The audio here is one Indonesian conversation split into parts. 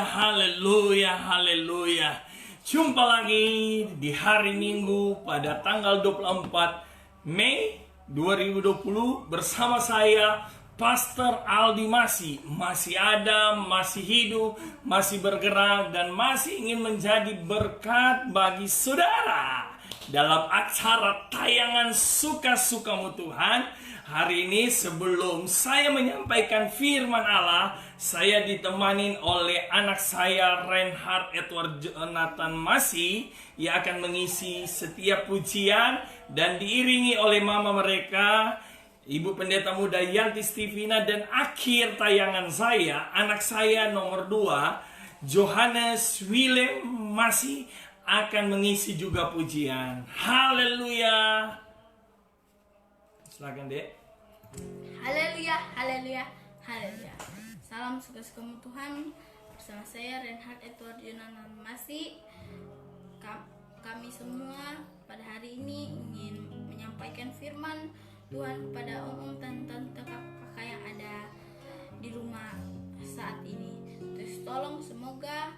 haleluya, haleluya. Jumpa lagi di hari Minggu pada tanggal 24 Mei 2020 bersama saya Pastor Aldi masih ada, masih hidup, masih bergerak dan masih ingin menjadi berkat bagi saudara dalam acara tayangan Suka-Sukamu Tuhan. Hari ini sebelum saya menyampaikan firman Allah, saya ditemani oleh anak saya Reinhard Edward Jonathan Masih yang akan mengisi setiap pujian dan diiringi oleh mama mereka Ibu Pendeta Muda Yanti Stevina, dan akhir tayangan saya anak saya nomor 2 Johannes Willem Masih akan mengisi juga pujian. Haleluya. Silakan, Dek. Haleluya, haleluya, haleluya. Salam suka-sukamu Tuhan. Bersama saya Reinhard Edward Jonathan Masih. Kami semua pada hari ini ingin menyampaikan firman Tuhan kepada om-om, tante-tante, kakak yang ada di rumah saat ini. Terus tolong semoga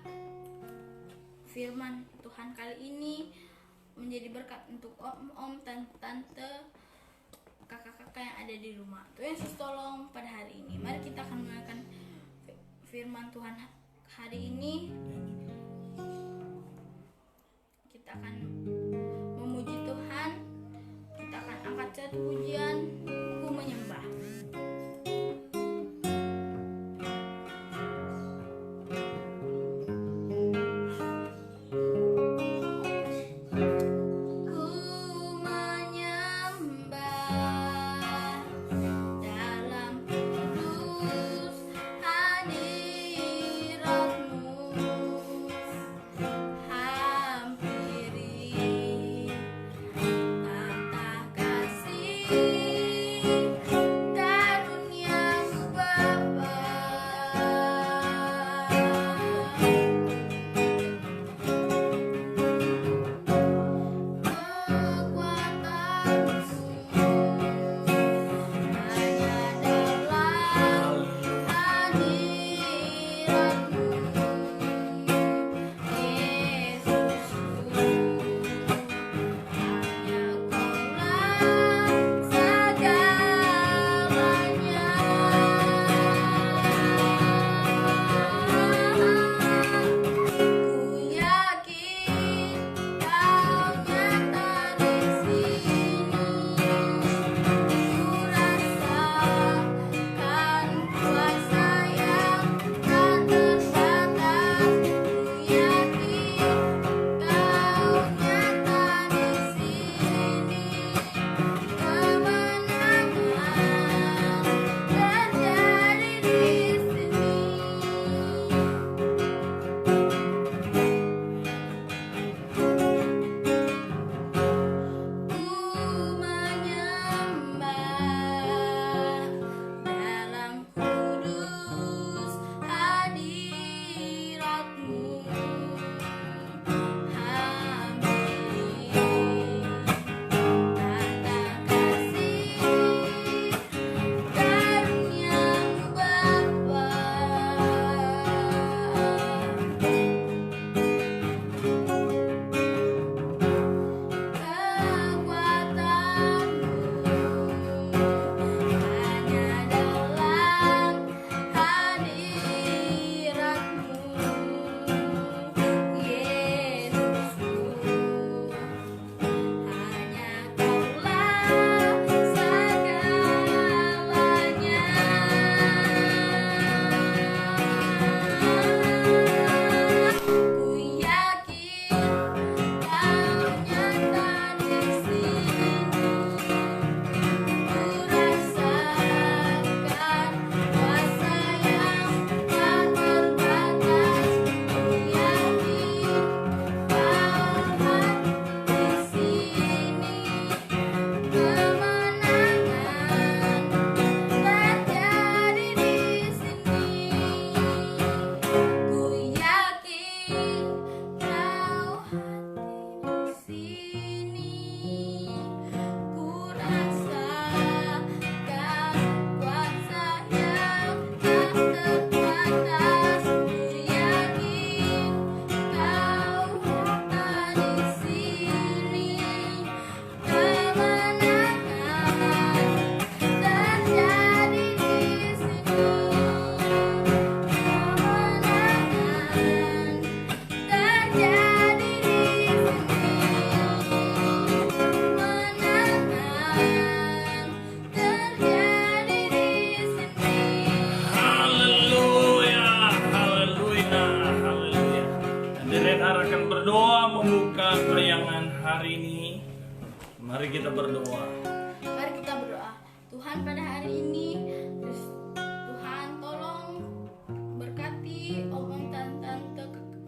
firman Tuhan kali ini menjadi berkat untuk om-om, tante-tante, kakak-kakak yang ada di rumah. Tuhan Yesus tolong pada hari ini. Mari kita akan mendengarkan firman Tuhan hari ini. Kita akan memuji Tuhan. Kita akan angkat satu pujian, Ku Menyembah. Hampiri membuka tayangan hari ini, mari kita berdoa. Mari kita berdoa. Tuhan, pada hari ini Tuhan tolong berkati om-om tante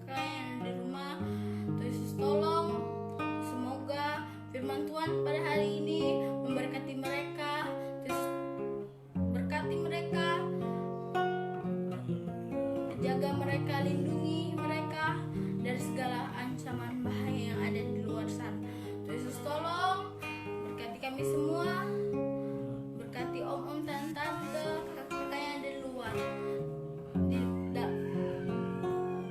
yang di rumah. Yesus tolong, semoga firman Tuhan pada hari ini memberkati mereka. Yesus berkati mereka, jaga mereka, lindungi mereka dari segala ancaman bahaya yang ada di luar sana. Yesus tolong berkati kami semua, berkati om-om dan tante kakak yang ada di luar,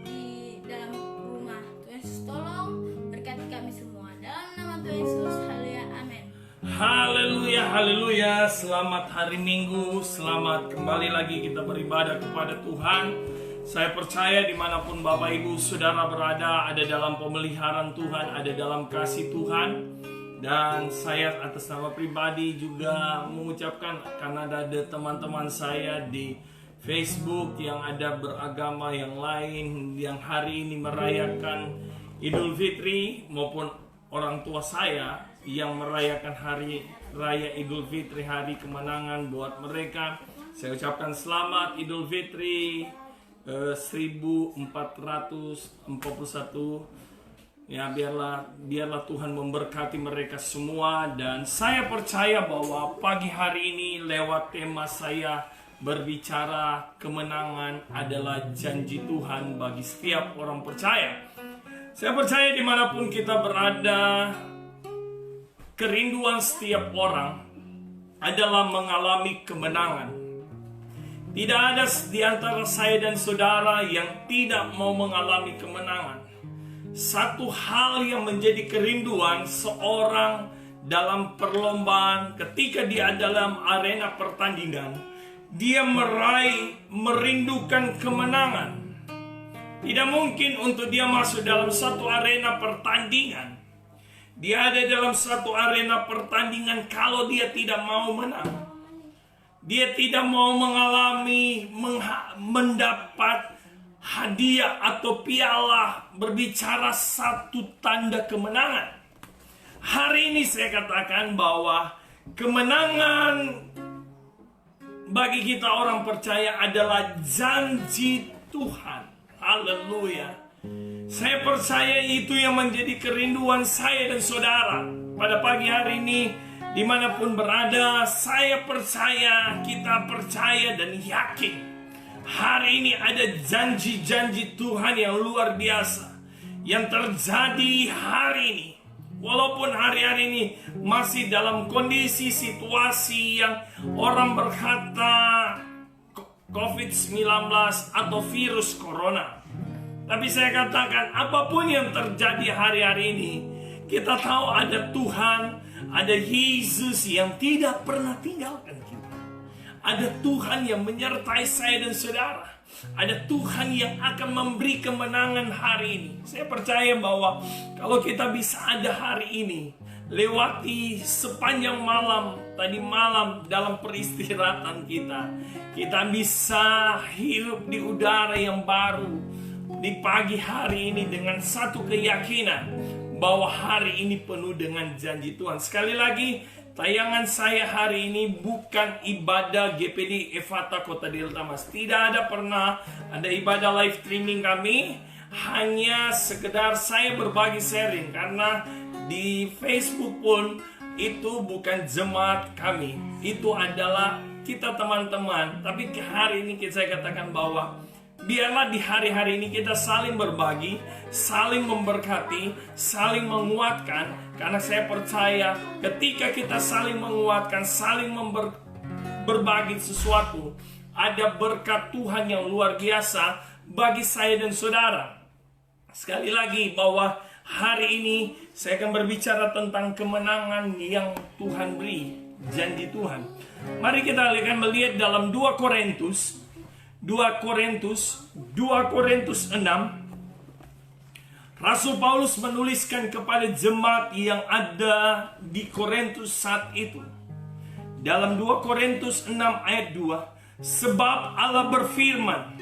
di dalam rumah. Tuhan Yesus tolong berkati kami semua dalam nama Tuhan Yesus. Haleluya, amin. Haleluya, haleluya. Selamat hari Minggu, selamat kembali lagi kita beribadah kepada Tuhan. Saya percaya dimanapun Bapak Ibu Saudara berada, ada dalam pemeliharaan Tuhan, ada dalam kasih Tuhan. Dan saya atas nama pribadi juga mengucapkan, karena ada teman-teman saya di Facebook yang ada beragama yang lain, yang hari ini merayakan Idul Fitri, maupun orang tua saya yang merayakan hari raya Idul Fitri, hari kemenangan buat mereka. Saya ucapkan selamat Idul Fitri 1441. Ya, biarlah Tuhan memberkati mereka semua. Dan saya percaya bahwa pagi hari ini lewat tema saya berbicara kemenangan adalah janji Tuhan bagi setiap orang percaya. Saya percaya dimanapun kita berada, kerinduan setiap orang adalah mengalami kemenangan. Tidak ada di antara saya dan saudara yang tidak mau mengalami kemenangan. Satu hal yang menjadi kerinduan seorang dalam perlombaan, ketika dia dalam arena pertandingan, dia merindukan kemenangan. Tidak mungkin untuk dia masuk dalam satu arena pertandingan, dia ada dalam satu arena pertandingan kalau dia tidak mau menang. Dia tidak mau mendapat hadiah atau piala, berbicara satu tanda kemenangan. Hari ini saya katakan bahwa kemenangan bagi kita orang percaya adalah janji Tuhan. Haleluya. Saya percaya itu yang menjadi kerinduan saya dan saudara pada pagi hari ini. Dimanapun berada, saya percaya, kita percaya dan yakin hari ini ada janji-janji Tuhan yang luar biasa yang terjadi hari ini. Walaupun hari-hari ini masih dalam kondisi situasi yang orang berkata COVID-19 atau virus corona, tapi saya katakan apapun yang terjadi hari-hari ini, kita tahu ada Tuhan, ada Yesus yang tidak pernah tinggalkan kita. Ada Tuhan yang menyertai saya dan saudara. Ada Tuhan yang akan memberi kemenangan hari ini. Saya percaya bahwa kalau kita bisa ada hari ini, lewati sepanjang malam, tadi malam dalam peristirahatan kita bisa hidup di udara yang baru di pagi hari ini dengan satu keyakinan bahwa hari ini penuh dengan janji Tuhan. Sekali lagi, tayangan saya hari ini bukan ibadah GPD Efata Kota Delta Mas. Tidak ada pernah ada ibadah live streaming kami. Hanya sekedar saya berbagi sharing, karena di Facebook pun itu bukan jemaat kami, itu adalah kita teman-teman. Tapi hari ini saya katakan bahwa biarlah di hari-hari ini kita saling berbagi, saling memberkati, saling menguatkan. Karena saya percaya ketika kita saling menguatkan, saling berbagi sesuatu, ada berkat Tuhan yang luar biasa bagi saya dan saudara. Sekali lagi bahwa hari ini saya akan berbicara tentang kemenangan yang Tuhan beri, janji Tuhan. Mari kita akan melihat dalam 2 Korintus 6. Rasul Paulus menuliskan kepada jemaat yang ada di Korintus saat itu. Dalam 2 Korintus 6 ayat 2, sebab Allah berfirman,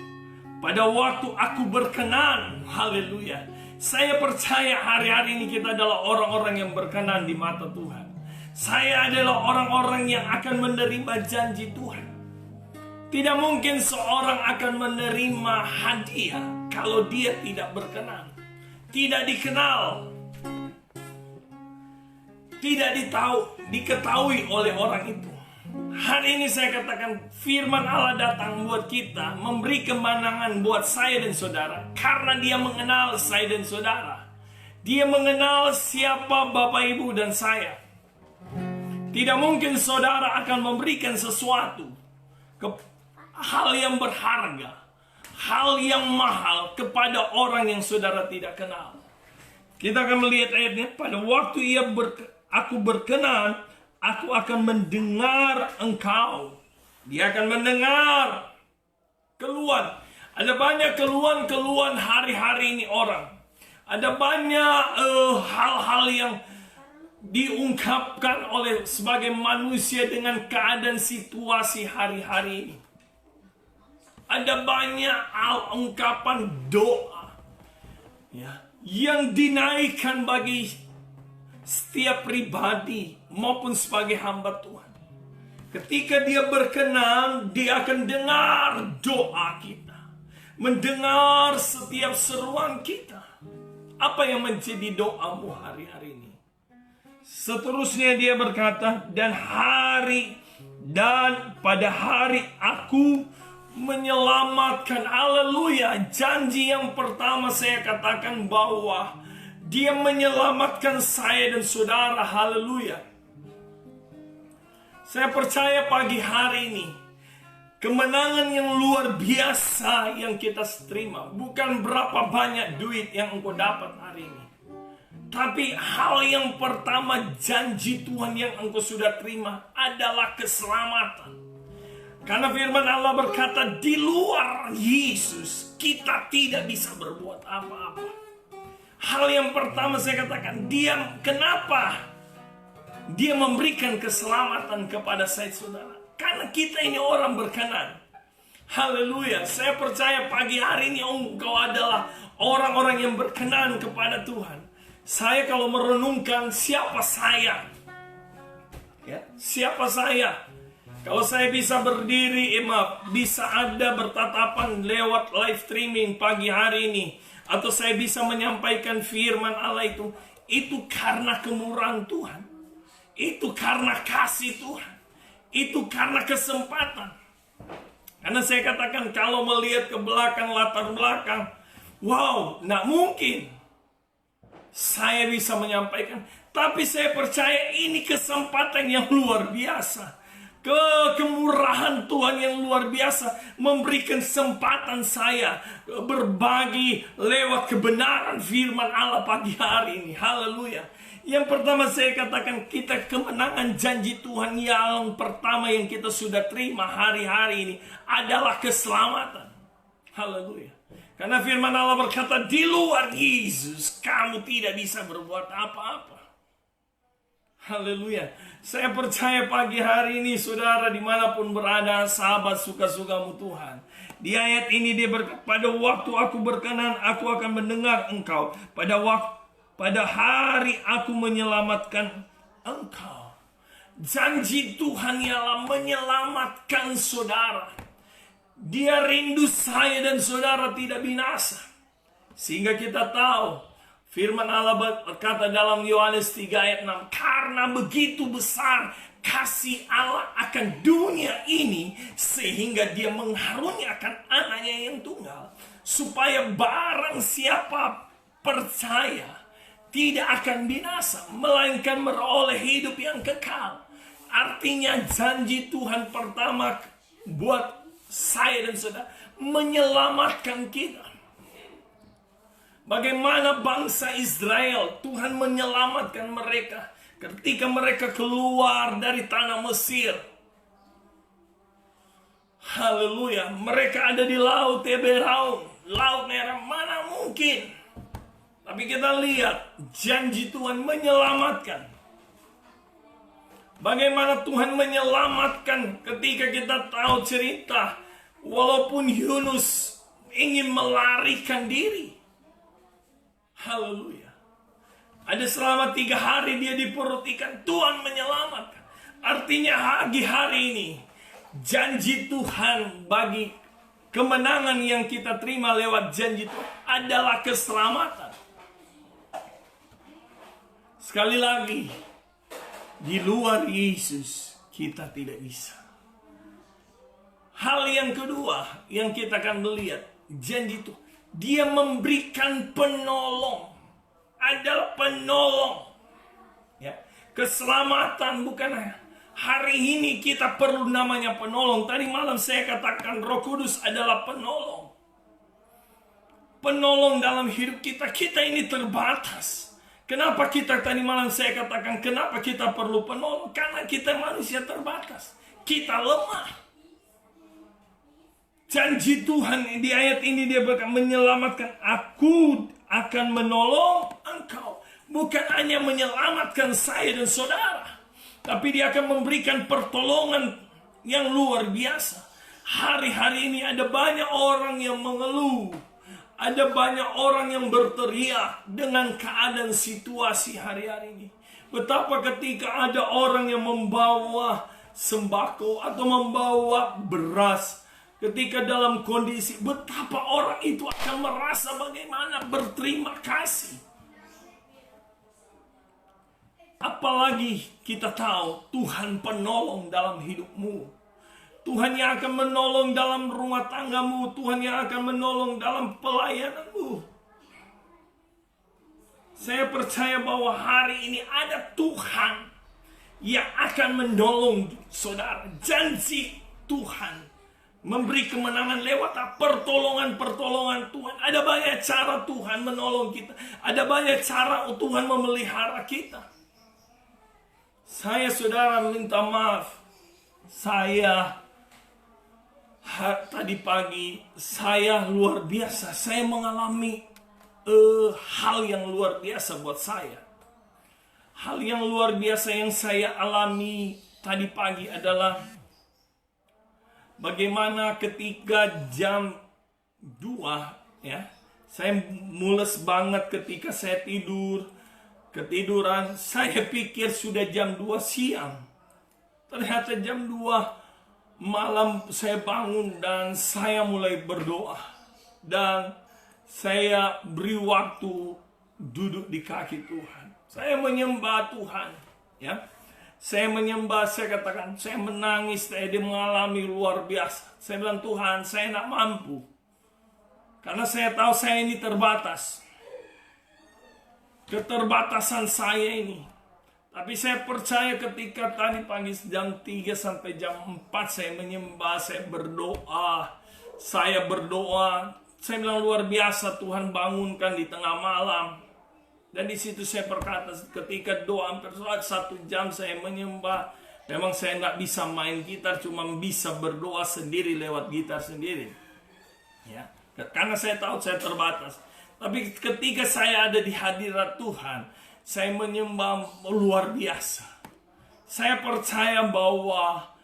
pada waktu aku berkenan, haleluya, Saya percaya hari-hari ini kita adalah orang-orang yang berkenan di mata Tuhan. Saya adalah orang-orang yang akan menerima janji Tuhan. Tidak mungkin seorang akan menerima hadiah kalau dia tidak berkenan, tidak dikenal, tidak diketahui oleh orang itu. Hari ini saya katakan firman Allah datang buat kita, memberi kemenangan buat saya dan saudara, karena dia mengenal saya dan saudara. Dia mengenal siapa Bapak Ibu dan saya. Tidak mungkin saudara akan memberikan sesuatu, hal yang berharga, hal yang mahal kepada orang yang saudara tidak kenal. Kita akan melihat ayatnya, pada waktu aku berkenan, aku akan mendengar engkau. Dia akan mendengar keluhan. Ada banyak keluhan hari-hari ini orang. Ada banyak hal-hal yang diungkapkan oleh sebagai manusia dengan keadaan situasi hari-hari ini. Ada banyak ungkapan doa yang dinaikkan bagi setiap pribadi maupun sebagai hamba Tuhan. Ketika dia berkenan, dia akan dengar doa kita, mendengar setiap seruan kita. Apa yang menjadi doamu hari-hari ini? Seterusnya dia berkata, dan pada hari aku menyelamatkan. Haleluya. Janji yang pertama saya katakan bahwa dia menyelamatkan saya dan saudara. Haleluya. Saya percaya pagi hari ini kemenangan yang luar biasa yang kita terima. Bukan berapa banyak duit yang engkau dapat hari ini, tapi hal yang pertama, janji Tuhan yang engkau sudah terima adalah keselamatan. Karena firman Allah berkata, di luar Yesus kita tidak bisa berbuat apa-apa. Hal yang pertama saya katakan, kenapa dia memberikan keselamatan kepada saya saudara? Karena kita ini orang berkenan. Haleluya. Saya percaya pagi hari ini engkau adalah orang-orang yang berkenan kepada Tuhan. Saya kalau merenungkan siapa saya, siapa saya, kalau saya bisa berdiri, bisa ada bertatapan lewat live streaming pagi hari ini, atau saya bisa menyampaikan firman Allah itu karena kemurahan Tuhan, itu karena kasih Tuhan, itu karena kesempatan. Karena saya katakan kalau melihat ke belakang, latar belakang, wow, nggak mungkin saya bisa menyampaikan. Tapi saya percaya ini kesempatan yang luar biasa. Kemurahan Tuhan yang luar biasa memberikan kesempatan saya berbagi lewat kebenaran firman Allah pagi hari ini. Haleluya. Yang pertama saya katakan, kita kemenangan janji Tuhan yang pertama yang kita sudah terima hari-hari ini adalah keselamatan. Haleluya. Karena firman Allah berkata, di luar Yesus kamu tidak bisa berbuat apa-apa. Haleluya. Saya percaya pagi hari ini saudara dimanapun berada, sahabat suka-sukamu Tuhan. Di ayat ini dia berkata, pada waktu aku berkenan aku akan mendengar engkau. Pada hari aku menyelamatkan engkau. Janji Tuhan ialah menyelamatkan saudara. Dia rindu saya dan saudara tidak binasa. Sehingga kita tahu firman Allah berkata dalam Yohanes 3 ayat 6, karena begitu besar kasih Allah akan dunia ini sehingga dia mengharuniakan anaknya yang tunggal, supaya barang siapa percaya tidak akan binasa, melainkan meroleh hidup yang kekal. Artinya janji Tuhan pertama buat saya dan saudara menyelamatkan kita. Bagaimana bangsa Israel, Tuhan menyelamatkan mereka ketika mereka keluar dari tanah Mesir. Haleluya. Mereka ada di laut Teberau, laut merah, mana mungkin. Tapi kita lihat janji Tuhan menyelamatkan. Bagaimana Tuhan menyelamatkan ketika kita tahu cerita, walaupun Yunus ingin melarikan diri. Haleluya. Ada selama 3 hari dia di perut ikan, Tuhan menyelamatkan. Artinya hari ini janji Tuhan bagi kemenangan yang kita terima lewat janji Tuhan adalah keselamatan. Sekali lagi, di luar Yesus kita tidak bisa. Hal yang kedua yang kita akan melihat, janji Tuhan, dia memberikan penolong. Adalah penolong. Ya, keselamatan bukan hari ini kita perlu namanya penolong. Tadi malam saya katakan Roh Kudus adalah penolong. Penolong dalam hidup kita. Kita ini terbatas. Kenapa kita tadi malam saya katakan kenapa kita perlu penolong? Karena kita manusia terbatas. Kita lemah. Janji Tuhan di ayat ini dia berkata menyelamatkan, aku akan menolong engkau. Bukan hanya menyelamatkan saya dan saudara, tapi dia akan memberikan pertolongan yang luar biasa. Hari-hari ini ada banyak orang yang mengeluh. Ada banyak orang yang berteriak dengan keadaan situasi hari-hari ini. Betapa ketika ada orang yang membawa sembako atau membawa beras, ketika dalam kondisi, betapa orang itu akan merasa bagaimana berterima kasih. Apalagi kita tahu Tuhan penolong dalam hidupmu. Tuhan yang akan menolong dalam rumah tanggamu. Tuhan yang akan menolong dalam pelayananmu. Saya percaya bahwa hari ini ada Tuhan yang akan menolong saudara. Janji Tuhan memberi kemenangan lewat pertolongan-pertolongan Tuhan. Ada banyak cara Tuhan menolong kita. Ada banyak cara Tuhan memelihara kita. Saya saudara minta maaf. Saya tadi pagi saya luar biasa. Saya mengalami hal yang luar biasa buat saya. Hal yang luar biasa yang saya alami tadi pagi adalah bagaimana ketika jam 2 ya, saya mules banget ketika saya ketiduran. Saya pikir sudah jam 2 siang. Ternyata jam 2 malam saya bangun dan saya mulai berdoa. Dan saya beri waktu duduk di kaki Tuhan. Saya menyembah Tuhan, ya. Saya menyembah, saya katakan, saya menangis, saya mengalami luar biasa. Saya bilang, Tuhan, saya tidak mampu. Karena saya tahu saya ini terbatas. Keterbatasan saya ini. Tapi saya percaya ketika tadi pagi jam 3 sampai jam 4 saya menyembah, saya berdoa. Saya bilang luar biasa, Tuhan bangunkan di tengah malam. Dan di situ saya berkata, ketika doa hampir 1 jam saya menyembah, memang saya nggak bisa main gitar, cuma bisa berdoa sendiri lewat gitar sendiri. Ya, karena saya tahu saya terbatas. Tapi ketika saya ada di hadirat Tuhan, saya menyembah luar biasa. Saya percaya bahwa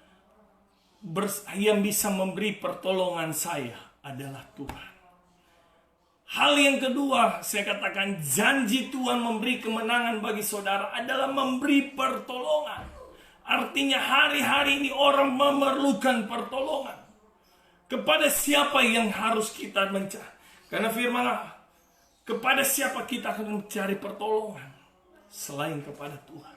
yang bisa memberi pertolongan saya adalah Tuhan. Hal yang kedua, saya katakan janji Tuhan memberi kemenangan bagi saudara adalah memberi pertolongan. Artinya hari-hari ini orang memerlukan pertolongan. Kepada siapa yang harus kita mencari? Karena firman Allah, kepada siapa kita akan mencari pertolongan? Selain kepada Tuhan.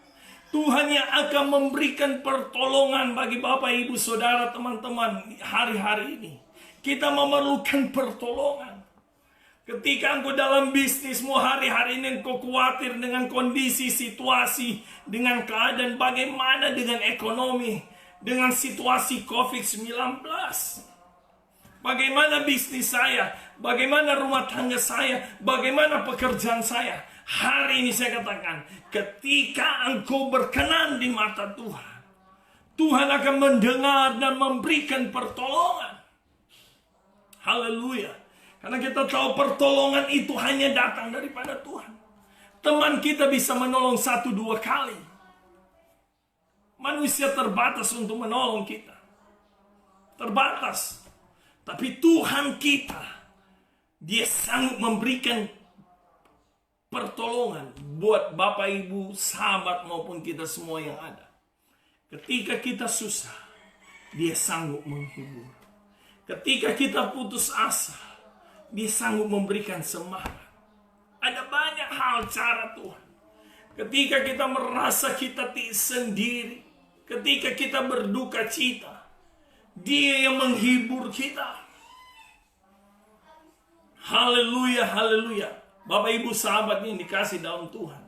Tuhan yang akan memberikan pertolongan bagi Bapak, Ibu, Saudara, teman-teman hari-hari ini. Kita memerlukan pertolongan. Ketika engkau dalam bisnismu hari-hari ini engkau khawatir dengan kondisi, situasi, dengan keadaan bagaimana dengan ekonomi, dengan situasi COVID-19. Bagaimana bisnis saya, bagaimana rumah tangga saya, bagaimana pekerjaan saya. Hari ini saya katakan, ketika engkau berkenan di mata Tuhan, Tuhan akan mendengar dan memberikan pertolongan. Haleluya. Karena kita tahu pertolongan itu hanya datang daripada Tuhan. Teman kita bisa menolong 1-2 kali. Manusia terbatas untuk menolong kita. Terbatas. Tapi Tuhan kita, Dia sanggup memberikan pertolongan buat Bapak Ibu, sahabat maupun kita semua yang ada. Ketika kita susah, Dia sanggup menghibur. Ketika kita putus asa, Dia sanggup memberikan semangat. Ada banyak hal cara Tuhan. Ketika kita merasa kita sendiri, ketika kita berduka cita, Dia yang menghibur kita. Haleluya, haleluya. Bapak Ibu sahabat yang dikasih dalam Tuhan.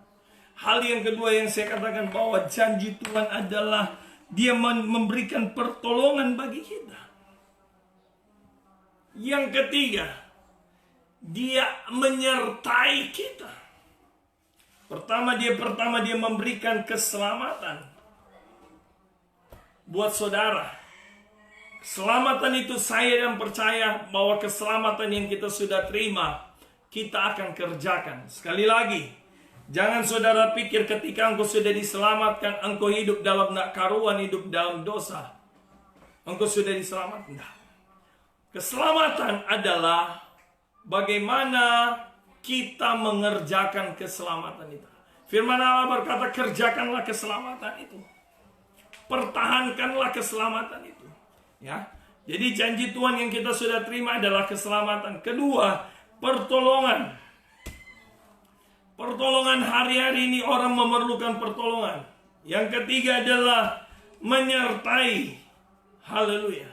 Hal yang kedua yang saya katakan, bahwa janji Tuhan adalah Dia memberikan pertolongan bagi kita. Yang ketiga, Dia menyertai kita. Pertama dia memberikan keselamatan buat saudara. Keselamatan itu saya dan percaya bahwa keselamatan yang kita sudah terima, kita akan kerjakan. Sekali lagi, jangan saudara pikir ketika engkau sudah diselamatkan, engkau hidup dalam karuan, hidup dalam dosa, engkau sudah diselamatkan. Enggak. Keselamatan adalah bagaimana kita mengerjakan keselamatan itu. Firman Allah berkata, kerjakanlah keselamatan itu. Pertahankanlah keselamatan itu. Ya. Jadi janji Tuhan yang kita sudah terima adalah keselamatan. Kedua, pertolongan. Pertolongan hari-hari ini orang memerlukan pertolongan. Yang ketiga adalah menyertai. Haleluya.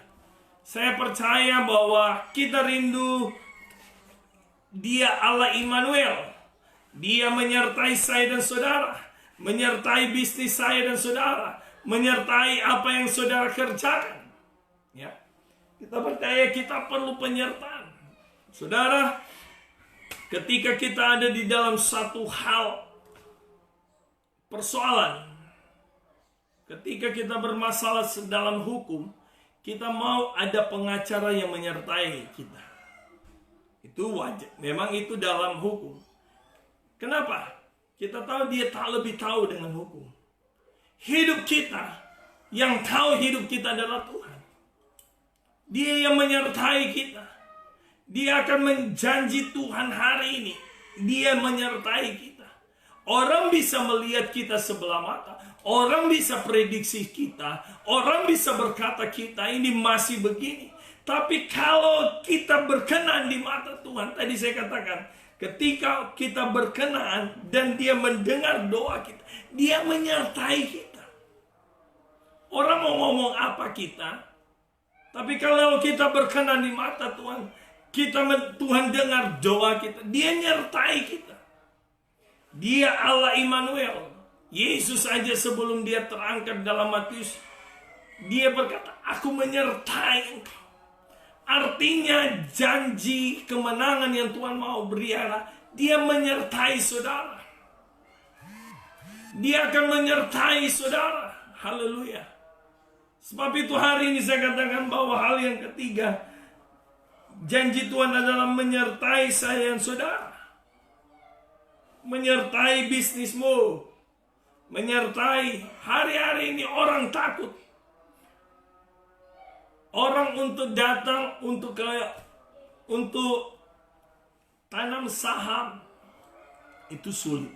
Saya percaya bahwa kita rindu Dia Allah Immanuel. Dia menyertai saya dan saudara, menyertai bisnis saya dan saudara, menyertai apa yang saudara kerjakan. Ya. Kita percaya kita perlu penyertaan. Saudara, ketika kita ada di dalam satu hal persoalan, ketika kita bermasalah dalam hukum, kita mau ada pengacara yang menyertai kita. Itu wajar. Memang itu dalam hukum. Kenapa? Kita tahu Dia tak lebih tahu dengan hukum. Hidup kita, yang tahu hidup kita adalah Tuhan. Dia yang menyertai kita. Dia akan menjanji Tuhan hari ini. Dia menyertai kita. Orang bisa melihat kita sebelah mata. Orang bisa prediksi kita. Orang bisa berkata kita ini masih begini. Tapi kalau kita berkenan di mata Tuhan, tadi saya katakan, ketika kita berkenan dan Dia mendengar doa kita, Dia menyertai kita. Orang mau ngomong apa kita, tapi kalau kita berkenan di mata Tuhan, Tuhan dengar doa kita, Dia nyertai kita. Dia Allah Immanuel. Yesus aja sebelum Dia terangkat dalam Matius, Dia berkata, aku menyertai engkau. Artinya janji kemenangan yang Tuhan mau beri adalah Dia menyertai saudara. Dia akan menyertai saudara. Haleluya. Sebab itu hari ini saya katakan bahwa hal yang ketiga, janji Tuhan adalah menyertai saya dan saudara. Menyertai bisnismu. Menyertai. Hari-hari ini orang takut. Orang untuk datang untuk tanam saham itu sulit.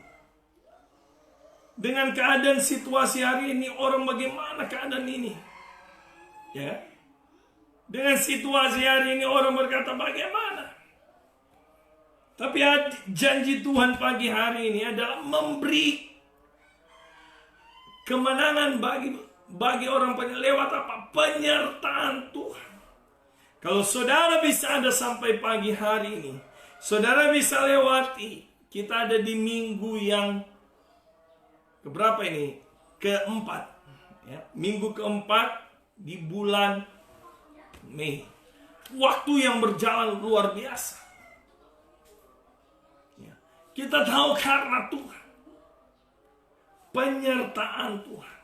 Dengan keadaan situasi hari ini, orang bagaimana keadaan ini? Ya. Dengan situasi hari ini orang berkata bagaimana? Tapi janji Tuhan pagi hari ini adalah memberi kemenangan bagi orang lewat apa? Penyertaan Tuhan. Kalau saudara bisa ada sampai pagi hari ini, saudara bisa lewati, kita ada di minggu yang keberapa ini? Keempat. Ya, minggu keempat di bulan Mei. Waktu yang berjalan luar biasa. Ya, kita tahu karena Tuhan. Penyertaan Tuhan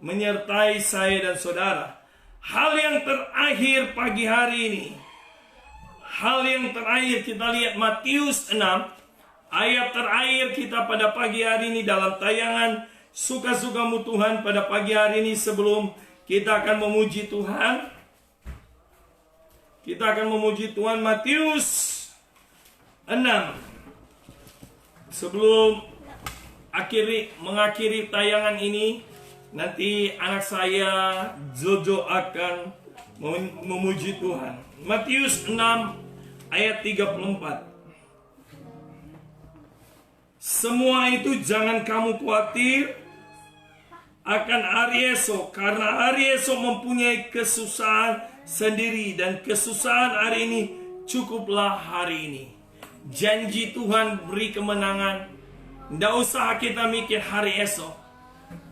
menyertai saya dan saudara. Hal yang terakhir pagi hari ini, hal yang terakhir kita lihat Matius 6, ayat terakhir kita pada pagi hari ini dalam tayangan Suka-Sukamu Tuhan pada pagi hari ini. Sebelum kita akan memuji Tuhan, kita akan memuji Tuhan. Matius 6 sebelum mengakhiri tayangan ini, nanti anak saya Jojo akan memuji Tuhan. Matius 6 ayat 34. Semua itu jangan kamu khawatir akan hari esok, karena hari esok mempunyai kesusahan sendiri, dan kesusahan hari ini cukuplah hari ini. Janji Tuhan beri kemenangan. Tidak usah kita mikir hari esok.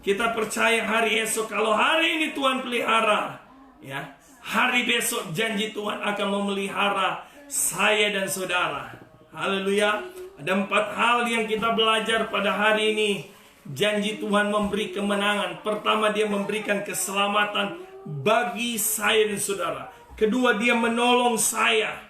Kita percaya hari esok. Kalau hari ini Tuhan pelihara, ya, hari besok janji Tuhan akan memelihara saya dan saudara. Haleluya. Ada 4 hal yang kita belajar pada hari ini. Janji Tuhan memberi kemenangan. Pertama, dia memberikan keselamatan bagi saya dan saudara. Kedua, dia menolong saya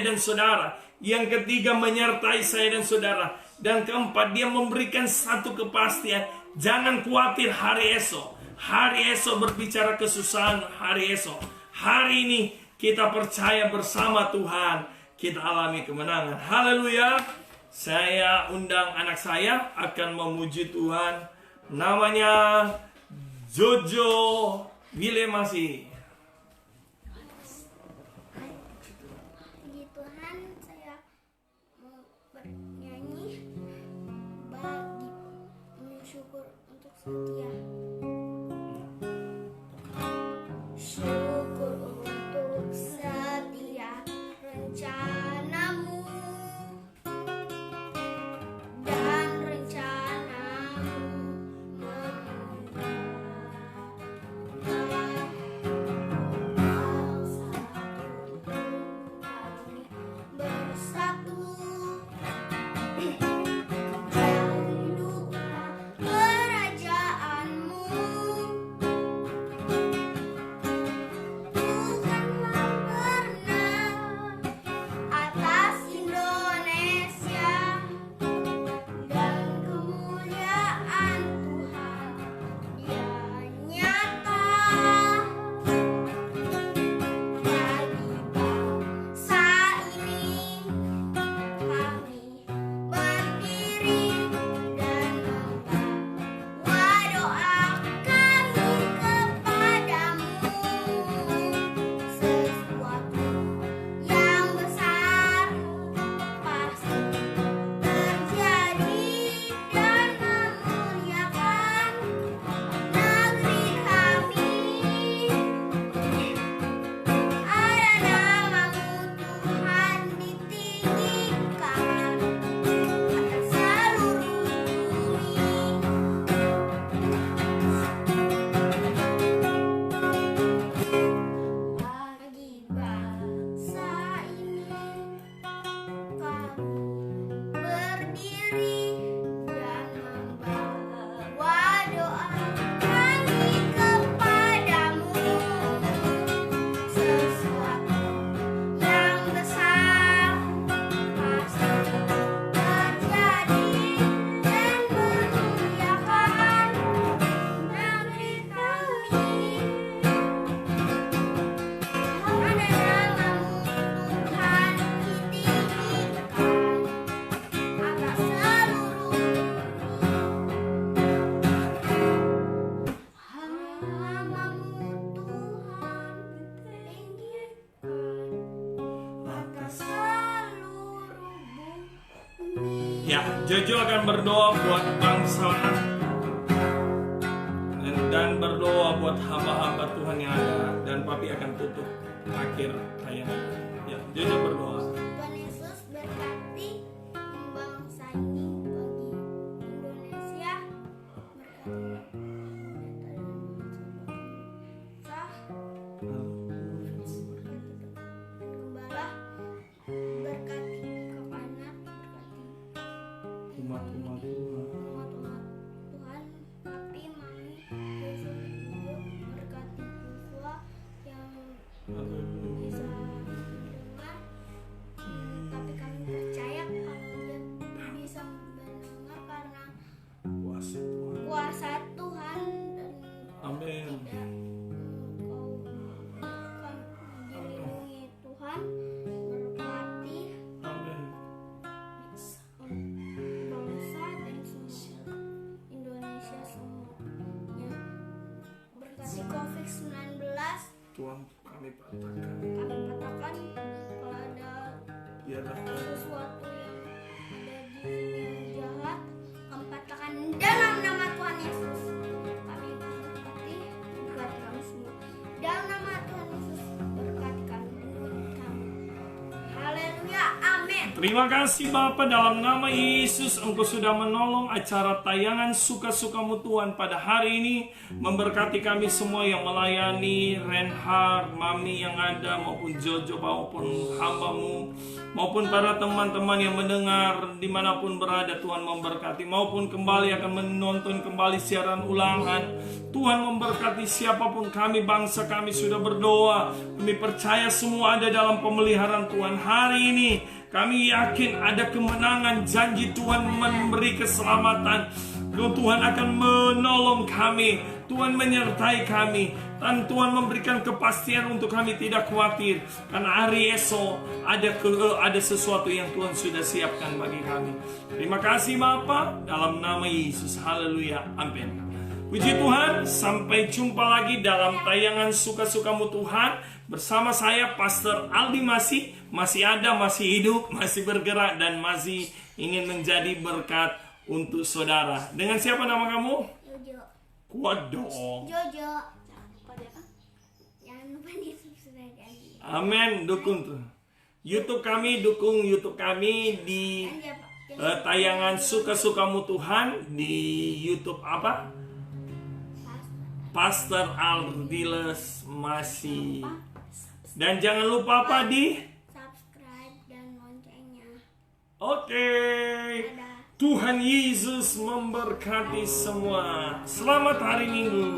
dan saudara. Yang ketiga, menyertai saya dan saudara. Dan keempat, dia memberikan satu kepastian. Jangan khawatir hari esok. Hari esok berbicara kesusahan hari esok. Hari ini kita percaya bersama Tuhan, kita alami kemenangan. Haleluya. Saya undang anak saya akan memuji Tuhan. Namanya Jojo Wilemasi. Puji Tuhan, saya mau bernyanyi bagi syukur untuk setia. Syukur untuk setia rencanamu dan rencanamu menunda. Kami bersatu dan hiduplah kerajaanmu. Tuhanlah pernah atas Indonesia, dan kemuliaan Tuhan dia nyata bagi bangsa ini. Kami berdiri dan membawa doa kami kepadamu. Sesuatu yang besar pasti terjadi dan memuliakan negeri kami. Ada namamu Tuhan ditinggikan atas seluruh bumi. Bagi bangsa ini kami berdiri dan membawa doa kami kepadamu. Sesuatu yang besar pasti terjadi dan memuliakan negeri kami. Ada namamu Tuhan ditinggikan atas seluruh bumi. Namamu Tuhan ditinggikan atas seluruh bumi. Ya, Jojo akan berdoa buat bangsa dan berdoa buat hamba-hamba Tuhan yang ada, dan Papi akan tutup akhir tayangan. Ya, Jojo berdoa. Tuhan Yesus berkati bangsa ini, bagi Indonesia, berkati Gembala, berkati Kepanak, berkati Umat-umat Tuhan. umat-umat Tuhan, Papi, Mami, Yesus, berkati Joshua yang bisa mendengar, kami patahkan. Kami katakan kalau ada Biarlah sesuatu yang ada di sini yang jahat, kami katakan dalam nama Tuhan Yesus. Kami berkati kami semua. Dalam nama Tuhan Yesus berkati kami, menurut kami. Haleluya, amin. terima kasih Bapa, dalam nama Yesus Engkau sudah menolong acara tayangan Suka-Sukamu Tuhan pada hari ini. Memberkati kami semua yang melayani, Reinhard, Mami yang ada, maupun Jojo, maupun hambamu, maupun para teman-teman yang mendengar dimanapun berada. Tuhan memberkati, maupun kembali akan menonton kembali siaran ulangan. Tuhan memberkati siapapun kami, bangsa kami sudah berdoa. Kami percaya semua ada dalam pemeliharaan Tuhan. Hari ini kami yakin ada kemenangan, janji Tuhan memberi keselamatan. Tuhan akan menolong kami, Tuhan menyertai kami, dan Tuhan memberikan kepastian untuk kami tidak khawatir. Karena hari esok ada sesuatu yang Tuhan sudah siapkan bagi kami. Terima kasih Bapa, dalam nama Yesus. Haleluya, amin. Puji Tuhan, sampai jumpa lagi dalam tayangan Suka-Sukamu Tuhan. Bersama saya Pastor Aldi masih ada, masih hidup, masih bergerak, dan masih ingin menjadi berkat untuk saudara. Dengan siapa nama kamu? Jojo. Kuat dong. Jojo. Jangan lupa di subscribe lagi. Amin, dukung tuh. YouTube kami, dukung YouTube kami di tayangan Suka-Sukamu Tuhan di YouTube apa? Pastor Aldiles masih. Dan jangan lupa apa di? Subscribe dan loncengnya. Oke. Dadah. Tuhan Yesus memberkati semua. Selamat hari Minggu.